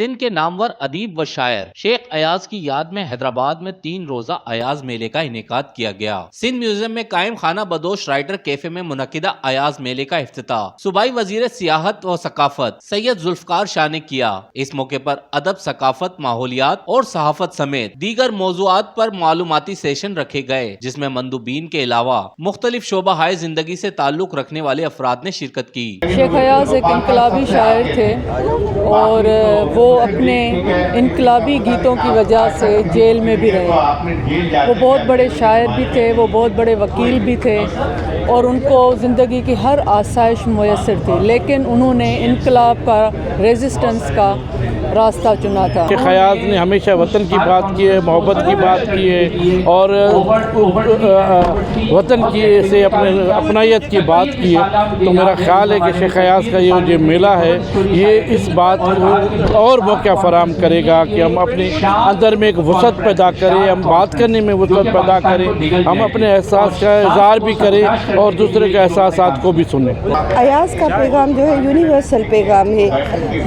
سندھ کے نامور ادیب و شاعر شیخ ایاز کی یاد میں حیدرآباد میں 3 روزہ ایاز میلے کا انعقاد کیا گیا۔ سندھ میوزیم میں قائم خانہ بدوش رائٹر کیفے میں منعقدہ ایاز میلے کا افتتاح صوبائی وزیر سیاحت و ثقافت سید ذوالفقار شاہ نے کیا۔ اس موقع پر ادب، ثقافت، ماحولیات اور صحافت سمیت دیگر موضوعات پر معلوماتی سیشن رکھے گئے، جس میں مندوبین کے علاوہ مختلف شعبہ ہائے زندگی سے تعلق رکھنے والے افراد نے شرکت کی۔ شیخ ایاز ایک انقلابی شاعر تھے اور وہ اپنے انقلابی گیتوں کی وجہ سے جیل میں بھی رہے۔ وہ بہت بڑے شاعر بھی تھے، وہ بہت بڑے وکیل بھی تھے اور ان کو زندگی کی ہر آسائش میسر تھی، لیکن انہوں نے انقلاب کا، ریزسٹنس کا راستہ چنا تھا۔ شیخ ایاز نے ہمیشہ وطن کی بات کی ہے، محبت کی بات کی ہے اور وطن کی سے اپنائیت کی بات کی ہے۔ تو میرا خیال ہے کہ شیخ ایاز کا یہ جو میلہ ہے یہ اس بات کو اور موقع فراہم کرے گا کہ ہم اپنے اندر میں ایک وسعت پیدا کریں، ہم بات کرنے میں وسعت پیدا کریں، ہم اپنے احساس کا اظہار بھی کریں اور دوسرے کے احساسات کو بھی سنیں۔ ایاز کا پیغام جو ہے یونیورسل پیغام ہے۔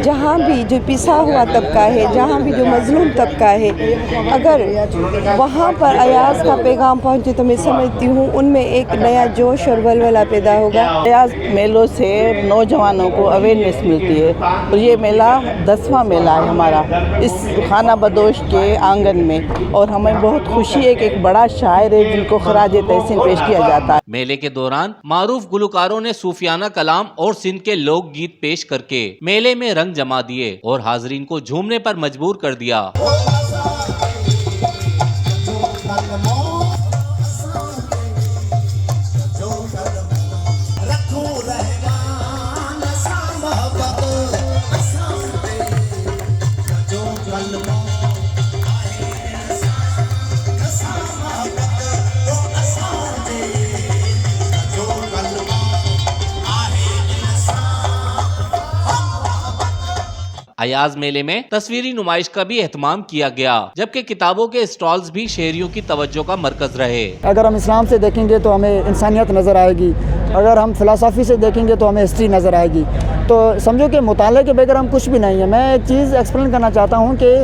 جہاں بھی جو پسا ہوا طبقہ ہے، جہاں بھی جو مظلوم طبقہ ہے، اگر وہاں پر ایاز کا پیغام پہنچے تو میں سمجھتی ہوں ان میں ایک نیا جوش اور ولولہ پیدا ہوگا۔ ایاز میلوں سے نوجوانوں کو اویئرنیس ملتی ہے اور یہ میلہ 10واں میلہ ہے ہمارا اس خانہ بدوش کے آنگن میں، اور ہمیں بہت خوشی ہے کہ ایک بڑا شاعر ہے جن کو خراج تحسین پیش کیا جاتا ہے۔ میلے کے دوران معروف گلوکاروں نے صوفیانہ کلام اور سندھ کے لوک گیت پیش کر کے میلے میں رنگ جما دیے اور حاضرین کو جھومنے پر مجبور کر دیا۔ ایاز میلے میں تصویری نمائش کا بھی اہتمام کیا گیا، جبکہ کتابوں کے اسٹالز بھی شہریوں کی توجہ کا مرکز رہے۔ اگر ہم اسلام سے دیکھیں گے تو ہمیں انسانیت نظر آئے گی، اگر ہم فلسفی سے دیکھیں گے تو ہمیں ہسٹری نظر آئے گی۔ تو سمجھو کہ مطالعے کے بغیر ہم کچھ بھی نہیں ہے۔ میں ایک چیز ایکسپلین کرنا چاہتا ہوں کہ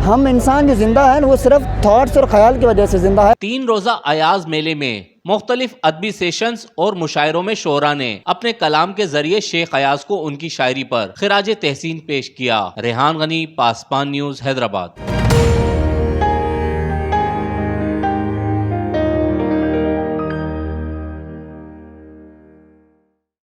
ہم انسان جو زندہ ہے وہ صرف تھاٹس اور خیال کی وجہ سے زندہ ہے۔ 3 روزہ ایاز میلے میں مختلف ادبی سیشنز اور مشاعروں میں شعراء نے اپنے کلام کے ذریعے شیخ ایاز کو ان کی شاعری پر خراج تحسین پیش کیا۔ ریحان غنی، پاسبان نیوز، حیدرآباد۔